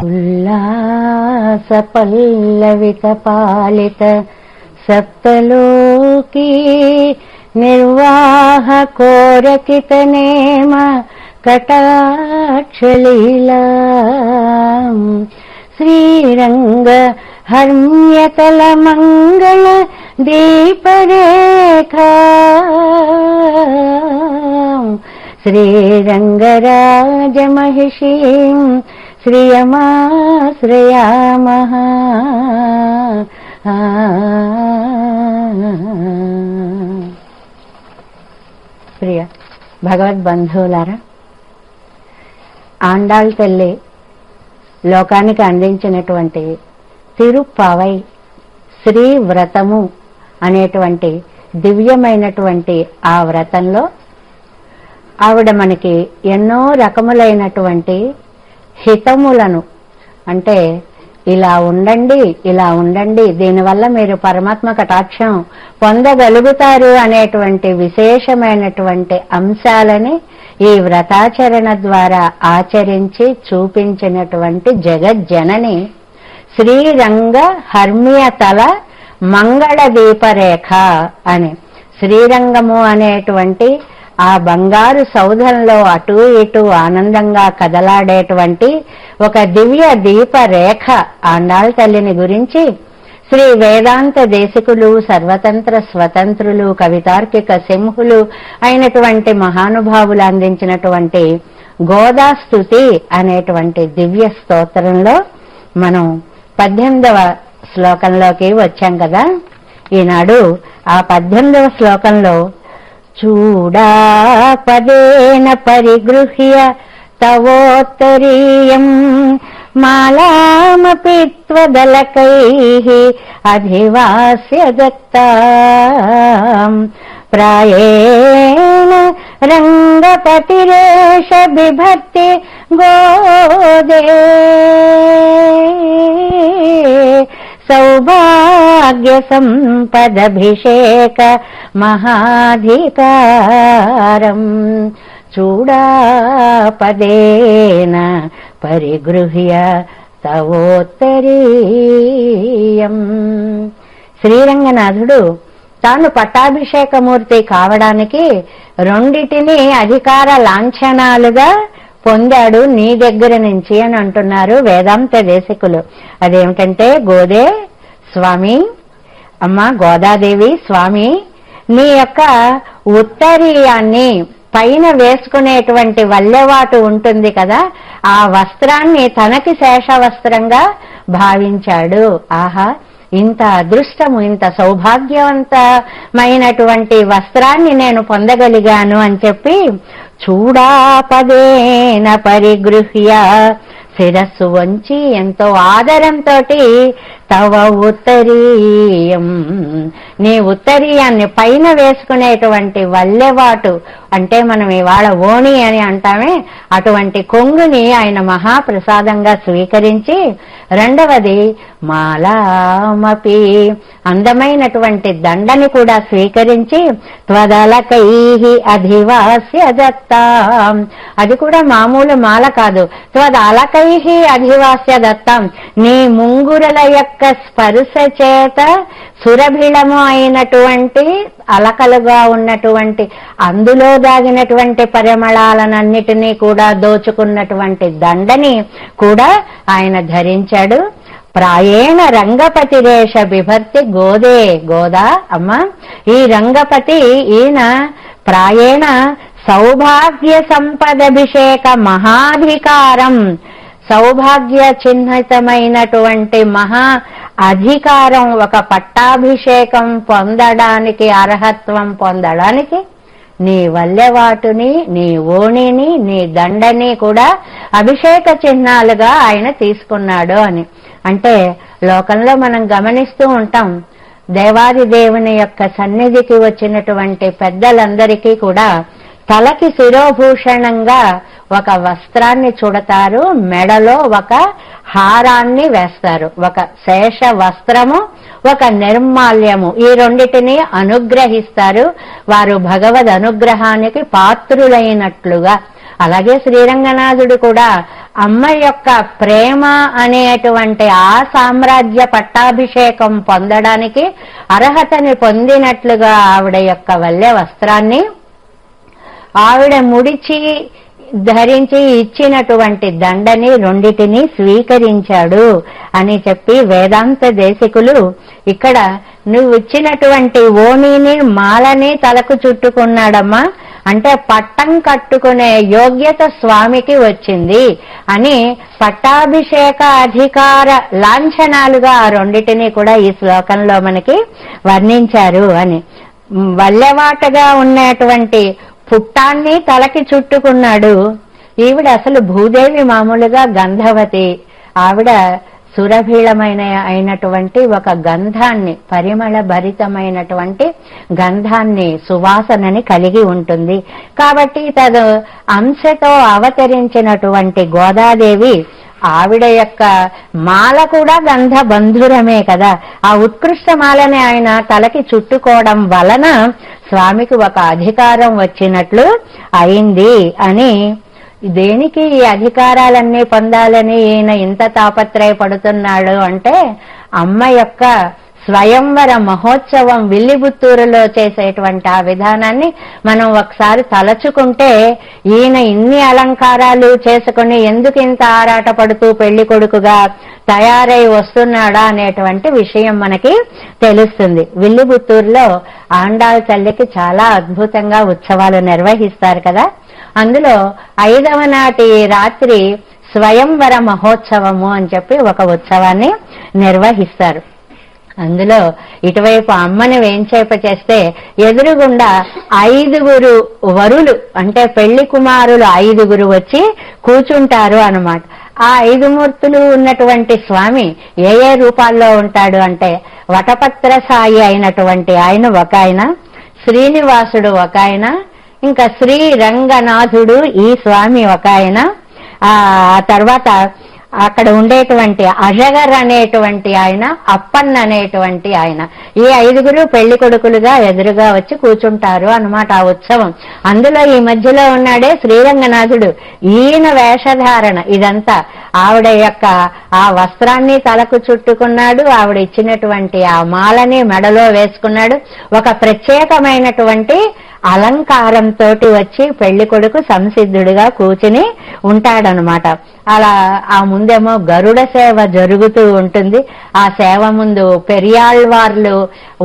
ఉల్లాస పల్లవిత పాలిత సప్తలోకీ నిర్వాహ కోరకిత నేమ కటాక్షలీలా శ్రీరంగ హర్మ్యతల మంగళ దీపరేఖా శ్రీరంగరాజమహిషీం శ్రియమాశ్రయామః. ప్రియ భగవద్బంధువులారా, ఆండాళ్ తల్లి లోకానికి అందించినటువంటి తిరుప్పావై శ్రీ వ్రతము అనేటువంటి దివ్యమైనటువంటి ఆ వ్రతంలో ఆవిడ మనకి ఎన్నో రకములైనటువంటి హితములను, అంటే ఇలా ఉండండి, దీనివల్ల మీరు పరమాత్మ కటాక్షం పొందగలుగుతారు అనేటువంటి విశేషమైనటువంటి అంశాలని ఈ వ్రతాచరణ ద్వారా ఆచరించి చూపించినటువంటి జగజ్జనని శ్రీరంగ హర్మ్యతల మంగళ దీపరేఖ అని. శ్రీరంగము అనేటువంటి ఆ బంగారు సౌధంలో అటూ ఇటూ ఆనందంగా కదలాడేటువంటి ఒక దివ్య దీపరేఖ ఆండాళ్ తల్లిని గురించి శ్రీ వేదాంత దేశికులు, సర్వతంత్ర స్వతంత్రులు, కవితార్కిక సింహులు అయినటువంటి మహానుభావులు అందించినటువంటి గోదాస్తుతి అనేటువంటి దివ్య స్తోత్రంలో మనం 18వ శ్లోకంలోకి వచ్చాం కదా. ఈనాడు ఆ 18వ శ్లోకంలో చూడాపదేన పరిగృహ్య తవోత్తరీయం మాలామపి త్వదలకైః అధివాస్య దత్తాం ప్రాయేణ రంగపతిరేష బిభర్తి గోదే సౌభాగ్య సంపదభిషేక మహాధికారం చూడాపదేన పరిగృహ్య తవోత్తరీయం. శ్రీరంగనాథుడు తాను పట్టాభిషేకమూర్తి కావడానికి రెండిటిని అధికార లాంఛనాలుగా పొందాడు నీ దగ్గర నుంచి అని అంటున్నారు వేదాంత దేశికులు. అదేమిటంటే, గోదే స్వామి, అమ్మ గోదాదేవి స్వామి, నీ యొక్క ఉత్తరీయాన్ని పైన వేసుకునేటువంటి వల్లెవాటు ఉంటుంది కదా, ఆ వస్త్రాన్ని తనకి శేషవస్త్రంగా భావించాడు. ఆహా, ఇంత అదృష్టము, ఇంత సౌభాగ్యవంతమైనటువంటి వస్త్రాన్ని నేను పొందగలిగాను అని చెప్పి చూడాపదేన పరిగృహ్య శిరస్సు వంచి ఎంతో ఆదరంతో తవ ఉత్తరీయం, నీ ఉత్తరీయాన్ని పైన వేసుకునేటువంటి వల్లెవాటు, అంటే మనం ఇవాళ ఓణి అని అంటామే, అటువంటి కొంగుని ఆయన మహాప్రసాదంగా స్వీకరించి, రెండవది మాలామపి అందమైనటువంటి దండని కూడా స్వీకరించి త్వదలకైః అధివాస్య దత్తాం, అది కూడా మామూలు మాల కాదు, త్వదలకైః అధివాస్య దత్తాం, నీ ముంగురుల యొక్క స్పర్శ చేత సురభిళము అయినటువంటి అలకలుగా ఉన్నటువంటి అందులో దాగినటువంటి పరిమళాలనన్నిటినీ కూడా దోచుకున్నటువంటి దండని కూడా ఆయన ధరించాడు. ప్రాయేణ రంగపతిరేష బిభర్తి గోదే, గోదా అమ్మ, ఈ రంగపతి ఈయన ప్రాయేణ సౌభాగ్య సంపదభిషేక మహాధికారం, సౌభాగ్య చిహ్నితమైనటువంటి మహా అధికారం, ఒక పట్టాభిషేకం పొందడానికి, అర్హత్వం పొందడానికి నీ వల్లెవాటుని, నీ ఓణిని, నీ దండని కూడా అభిషేక చిహ్నాలుగా ఆయన తీసుకున్నాడు అని. అంటే లోకంలో మనం గమనిస్తూ ఉంటాం, దేవాది దేవుని యొక్క సన్నిధికి వచ్చినటువంటి పెద్దలందరికీ కూడా తలకి శిరోభూషణంగా ఒక వస్త్రాన్ని చుడతారు, మెడలో ఒక హారాన్ని వేస్తారు, ఒక శేష వస్త్రము, ఒక నిర్మాల్యము, ఈ రెండిటిని అనుగ్రహిస్తారు. వారు భగవద్ అనుగ్రహానికి పాత్రులైనట్లుగా అలాగే శ్రీరంగనాథుడు కూడా అమ్మ యొక్క ప్రేమ అనేటువంటి ఆ సామ్రాజ్య పట్టాభిషేకం పొందడానికి అర్హతని పొందినట్లుగా ఆవిడ యొక్క వల్లె వస్త్రాన్ని ఆవిడ ముడిచి ధరించి ఇచ్చినటువంటి దండని రెండిటిని స్వీకరించాడు అని చెప్పి వేదాంత దేశికులు ఇక్కడ నువ్వు ఇచ్చినటువంటి ఓణిని మాలని తలకు చుట్టుకున్నాడమ్మా, అంటే పట్టం కట్టుకునే యోగ్యత స్వామికి వచ్చింది అని పట్టాభిషేక అధికార లాంఛనాలుగా ఆ రెండిటిని కూడా ఈ శ్లోకంలో మనకి వర్ణించారు అని. వల్లెవాటగా ఉన్నటువంటి పుట్టాన్ని తలకి చుట్టుకున్నాడు. ఈవిడ అసలు భూదేవి మామూలుగా గంధవతి, ఆవిడ సురభీళమైన అయినటువంటి ఒక గంధాన్ని, పరిమళ భరితమైనటువంటి గంధాన్ని, సువాసనని కలిగి ఉంటుంది. కాబట్టి తదు అంశతో అవతరించినటువంటి గోదాదేవి ఆవిడ యొక్క మాల కూడా గంధ బంధురమే కదా. ఆ ఉత్కృష్ట మాలని ఆయన తలకి చుట్టుకోవడం వలన స్వామికి ఒక అధికారం వచ్చినట్లు అయింది అని. దేనికి ఈ అధికారాలన్నీ పొందాలని ఈయన ఇంత తాపత్రయపడుతున్నాడు అంటే, అమ్మ యొక్క స్వయంవర మహోత్సవం విల్లిబుత్తూరులో చేసేటువంటి ఆ విధానాన్ని మనం ఒకసారి తలచుకుంటే, ఈయన ఇన్ని అలంకారాలు చేసుకుని ఎందుకు ఇంత ఆరాట పడుతూ పెళ్లి కొడుకుగా తయారై వస్తున్నాడా అనేటువంటి విషయం మనకి తెలుస్తుంది. విల్లిబుత్తూరులో ఆండాళ్ తల్లికి చాలా అద్భుతంగా ఉత్సవాలు నిర్వహిస్తారు కదా. అందులో 5వ నాటి రాత్రి స్వయంవర మహోత్సవము అని చెప్పి ఒక ఉత్సవాన్ని నిర్వహిస్తారు. అందులో ఇటువైపు అమ్మని వేంచేప చేస్తే ఎదురుగుండా 5గురు వరులు, అంటే పెళ్లి కుమారులు 5గురు వచ్చి కూర్చుంటారు అన్నమాట. ఆ 5 మూర్తులు ఉన్నటువంటి స్వామి ఏ ఏ రూపాల్లో ఉంటాడు అంటే, వటపత్ర సాయి అయినటువంటి ఆయన ఒక ఆయన, శ్రీనివాసుడు ఒక ఆయన, ఇంకా శ్రీరంగనాథుడు ఈ స్వామి ఒక ఆయన, ఆ తర్వాత అక్కడ ఉండేటువంటి అజగర్ అనేటువంటి ఆయన, అప్పన్న అనేటువంటి ఆయన, ఈ 5గురు పెళ్లి కొడుకులుగా ఎదురుగా వచ్చి కూర్చుంటారు అన్నమాట ఆ ఉత్సవం. అందులో ఈ మధ్యలో ఉన్నాడే శ్రీరంగనాథుడు. ఈయన వేషధారణ ఇదంతా, ఆవిడ యొక్క ఆ వస్త్రాన్ని తలకు చుట్టుకున్నాడు, ఆవిడ ఇచ్చినటువంటి ఆ మాలని మెడలో వేసుకున్నాడు. ఒక ప్రత్యేకమైనటువంటి అలంకారంతో వచ్చి పెళ్లి కొడుకు సంసిద్ధుడిగా కూర్చుని ఉంటాడనమాట. అలా ఆ ముందేమో గరుడ సేవ జరుగుతూ ఉంటుంది. ఆ సేవ ముందు పెరియాళ్వార్లు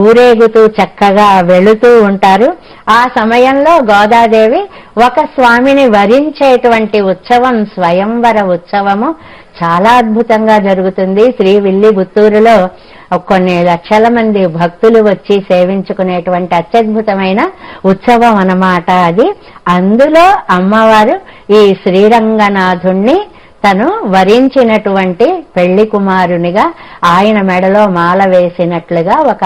ఊరేగుతూ చక్కగా వెళుతూ ఉంటారు. ఆ సమయంలో గోదాదేవి ఒక స్వామిని వరించేటువంటి ఉత్సవం, స్వయంవర ఉత్సవము చాలా అద్భుతంగా జరుగుతుంది. శ్రీ విల్లిబుత్తూరులో కొన్ని లక్షల మంది భక్తులు వచ్చి సేవించుకునేటువంటి అత్యద్భుతమైన ఉత్సవం అన్నమాట అది. అందులో అమ్మవారు ఈ శ్రీరంగనాథుణ్ణి తను వరించినటువంటి పెళ్లి కుమారునిగా ఆయన మెడలో మాల వేసినట్లుగా ఒక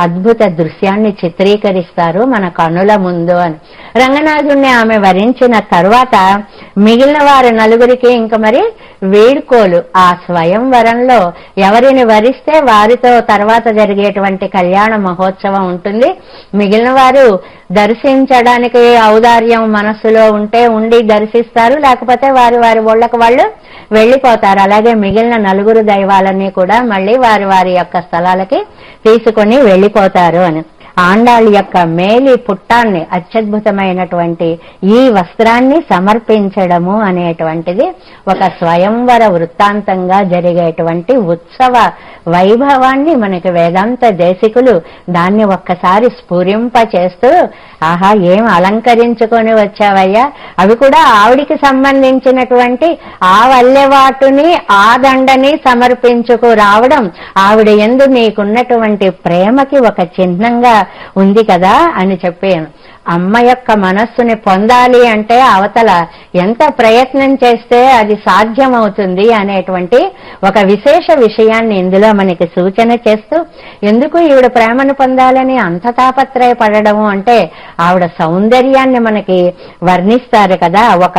అద్భుత దృశ్యాన్ని చిత్రీకరిస్తారు మన కనుల ముందు అని. రంగనాథుణ్ణి ఆమె వరించిన తర్వాత మిగిలిన వారు నలుగురికి ఇంక మరి వేడుకోలు. ఆ స్వయంవరంలో ఎవరిని వరిస్తే వారితో తర్వాత జరిగేటువంటి కళ్యాణ మహోత్సవం ఉంటుంది. మిగిలిన వారు దర్శించడానికి ఔదార్యం మనస్సులో ఉంటే ఉండి దర్శిస్తారు, లేకపోతే వారి వారి ఒళ్ళకు వాళ్ళు వెళ్లిపోతారు. అలాగే మిగిలిన 4 దైవాలన్నీ కూడా మళ్ళీ వారి వారి యొక్క స్థలాలకి తీసుకొని వెళ్లిపోతారు అని. ఆండాళ్ యొక్క మేలి పుట్టాన్ని, అత్యద్భుతమైనటువంటి ఈ వస్త్రాన్ని సమర్పించడము అనేటువంటిది ఒక స్వయంవర వృత్తాంతంగా జరిగేటువంటి ఉత్సవ వైభవాన్ని మనకి వేదాంత దేశికులు దాన్ని ఒక్కసారి స్ఫురింప చేస్తూ, ఆహా ఏం అలంకరించుకొని వచ్చావయ్యా, అవి కూడా ఆవిడికి సంబంధించినటువంటి ఆ వల్లెవాటుని ఆ దండని సమర్పించుకు రావడం ఆవిడ యందు నీకున్నటువంటి ప్రేమకి ఒక చిహ్నంగా ఉంది కదా అని చెప్పాను. అమ్మ యొక్క మనస్సుని పొందాలి అంటే అవతల ఎంత ప్రయత్నం చేస్తే అది సాధ్యమవుతుంది అనేటువంటి ఒక విశేష విషయాన్ని ఇందులో మనకి సూచన చేస్తూ, ఎందుకు ఈవిడ ప్రేమను పొందాలని అంత తాపత్రయపడము అంటే ఆవిడ సౌందర్యాన్ని మనకి వర్ణిస్తారు కదా. ఒక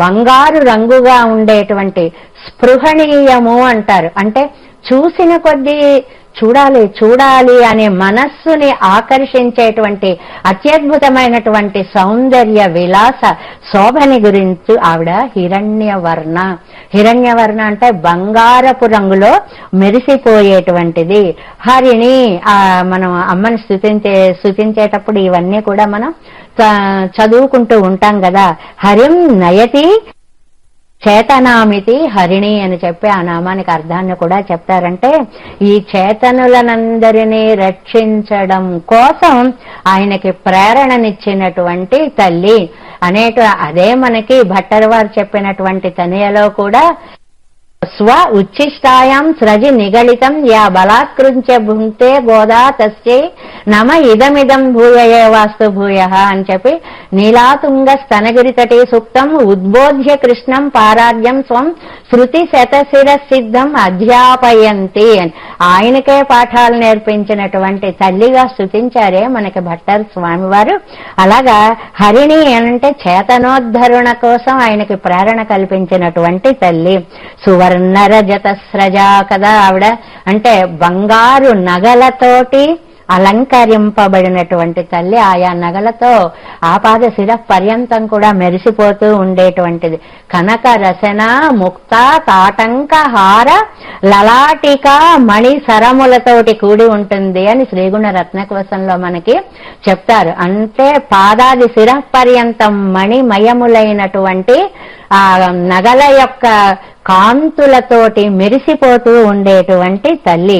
బంగారు రంగుగా ఉండేటువంటి స్పృహణీయము అంటారు. అంటే చూసిన కొద్దీ చూడాలి చూడాలి అనే మనస్సుని ఆకర్షించేటువంటి అత్యద్భుతమైనటువంటి సౌందర్య విలాస శోభని గురించి ఆవిడ హిరణ్యవర్ణ. హిరణ్యవర్ణ అంటే బంగారపు రంగులో మెరిసిపోయేటువంటిది. హరిణి మనం అమ్మని స్తుతించేటప్పుడు ఇవన్నీ కూడా మనం చదువుకుంటూ ఉంటాం కదా. హరిం నయతి చేతనామితి హరిణి అని చెప్పి ఆ నామానికి అర్థాన్ని కూడా చెప్తారంటే ఈ చేతనులనందరినీ రక్షించడం కోసం ఆయనకి ప్రేరణనిచ్చినటువంటి తల్లి అదే మనకి భట్టర్ వారు చెప్పినటువంటి తనయలో కూడా స్వ ఉచ్చిష్టాయాం స్రజి నిగళితం యా బలాత్కృంచ భుంక్తే గోదా తస్యై నమ ఇదమిదం భూయయే వాస్తు భూయ అని చెప్పి నీలాతుంగ స్తనగిరి తటే సూక్తం ఉద్బోధ్య కృష్ణం పారాధ్యం స్వం శృతి శతశిర సిద్ధం అధ్యాపయంతి అని ఆయనకే పాఠాలు నేర్పించినటువంటి తల్లిగా స్తుతించారే మనకి భట్టర్ స్వామి వారు. అలాగా హరిణి అంటే చేతనోద్ధరణ కోసం ఆయనకి ప్రేరణ కల్పించినటువంటి తల్లి. సువర్ణరజతస్రజా కదా ఆవిడ అంటే బంగారు నగలతోటి అలంకరింపబడినటువంటి తల్లి. ఆయా నగలతో ఆపాద శిర పర్యంతం కూడా మెరిసిపోతూ ఉండేటువంటిది. కనక రసన ముక్త తాటంక హార లలాటిక మణి సరములతోటి కూడి ఉంటుంది అని శ్రీగుణ రత్నకోశంలో మనకి చెప్తారు. అంటే పాదాది శిర పర్యంతం మణిమయములైనటువంటి ఆ నగల యొక్క కాంతులతోటి మెరిసిపోతూ ఉండేటువంటి తల్లి.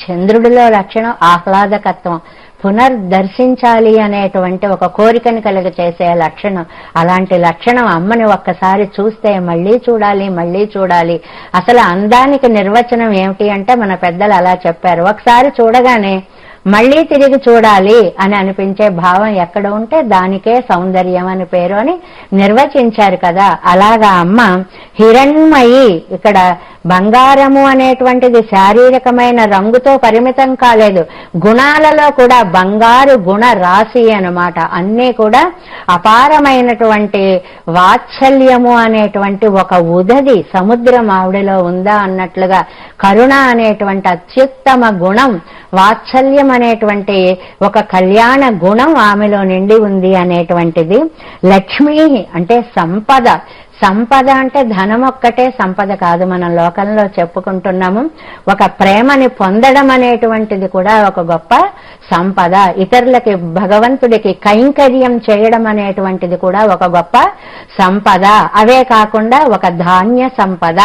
చంద్రుడిలో లక్షణం ఆహ్లాదకత్వం, పునర్దర్శించాలి అనేటువంటి ఒక కోరికని కలుగ చేసే లక్షణం. అలాంటి లక్షణం అమ్మని ఒక్కసారి చూస్తే మళ్ళీ చూడాలి మళ్ళీ చూడాలి. అసలు అందానికి నిర్వచనం ఏమిటి అంటే మన పెద్దలు అలా చెప్పారు, ఒకసారి చూడగానే మళ్ళీ తిరిగి చూడాలి అని అనిపించే భావం ఎక్కడ ఉంటే దానికే సౌందర్యం అని పేరు అని నిర్వచించారు కదా. అలాగా అమ్మ హిరణ్మయి. ఇక్కడ బంగారము అనేటువంటిది శారీరకమైన రంగుతో పరిమితం కాలేదు, గుణాలలో కూడా బంగారు గుణ రాశి అన్నమాట. అన్నీ కూడా అపారమైనటువంటి వాత్సల్యము అనేటువంటి ఒక ఉదది సముద్రం ఆవిడలో ఉందా అన్నట్లుగా కరుణ అనేటువంటి అత్యుత్తమ గుణం, వాత్సల్యం అనేటువంటి ఒక కళ్యాణ గుణం ఆమెలో నిండి ఉంది అనేటువంటిది. లక్ష్మి అంటే సంపద. సంపద అంటే ధనం ఒక్కటే సంపద కాదు, మనం లోకంలో చెప్పుకుంటున్నాము. ఒక ప్రేమని పొందడం అనేటువంటిది కూడా ఒక గొప్ప సంపద. ఇతరులకి భగవంతుడికి కైంకర్యం చేయడం అనేటువంటిది కూడా ఒక గొప్ప సంపద. అవే కాకుండా ఒక ధాన్య సంపద.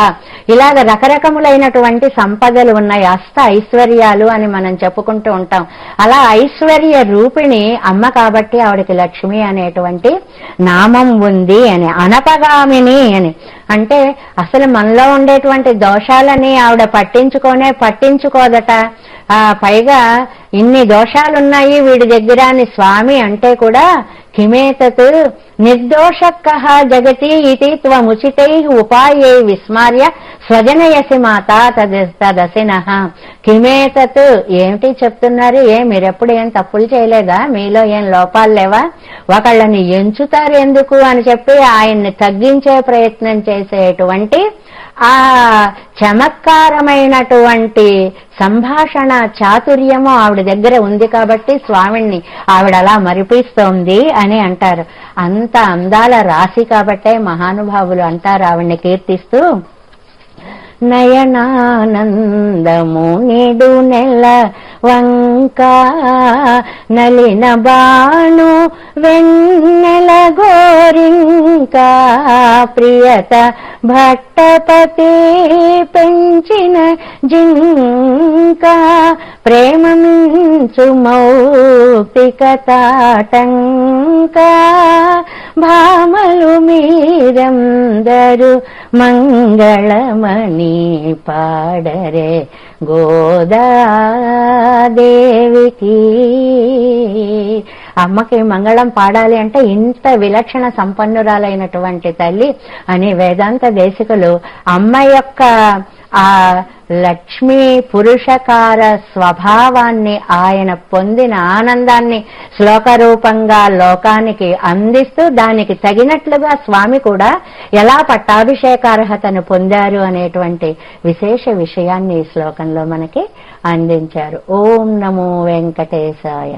ఇలాగ రకరకములైనటువంటి సంపదలు ఉన్నాయి. అష్ట ఐశ్వర్యాలు అని మనం చెప్పుకుంటూ ఉంటాం. అలా ఐశ్వర్య రూపిణి అమ్మ కాబట్టి ఆవిడకి లక్ష్మి అనేటువంటి నామం ఉంది అని. అనపగామిని అని అంటే అసలు మనలో ఉండేటువంటి దోషాలని ఆవిడ పట్టించుకోదట. పైగా ఇన్ని దోషాలున్నాయి వీడి దగ్గర అని స్వామి అంటే కూడా కిమేతత్ నిర్దోషక్కః జగతి ఇతి త్వముచితై ఉపాయై విస్మార్య స్వజనయసి మాత తదసినః. కిమేతత్ ఏమిటి చెప్తున్నారు? మీరెప్పుడు ఏం తప్పులు చేయలేదా? మీలో ఏం లోపాలు లేవా? ఒకళ్ళని ఎంచుతారు ఎందుకు అని చెప్పి ఆయన్ని తగ్గించే ప్రయత్నం చేసేటువంటి ఆ చమత్కారమైనటువంటి సంభాషణ చాతుర్యము ఆవిడ దగ్గర ఉంది కాబట్టి స్వామిని ఆవిడ అలా మరిపిస్తోంది అని అంటారు. అంత అందాల రాశి కాబట్టే మహానుభావులు అంటారు ఆవిడ్ని కీర్తిస్తూ, నయనానందము నిడు నెల వంక నలిన బాణు వెన్నెల గోరింకా ప్రియత భట్టపతి పెంచిన జింకా ప్రేమమించు మౌక్తిక తాటంకా భామలు మీరందరు మంగళమణి పాడరే గోదాదేవికి. అమ్మకి మంగళం పాడాలి అంటే ఇంత విలక్షణ సంపన్నురాలైనటువంటి తల్లి అని వేదాంత దేశికులు అమ్మ యొక్క ఆ లక్ష్మీ పురుషకార స్వభావాన్ని, ఆయన పొందిన ఆనందాన్ని శ్లోక రూపంగా లోకానికి అందిస్తూ దానికి తగినట్లుగా స్వామి కూడా ఎలా పట్టాభిషేకార్హతను పొందారు అనేటువంటి విశేష విషయాన్ని ఈ శ్లోకంలో మనకి అందించారు. ఓం నమో వెంకటేశాయ.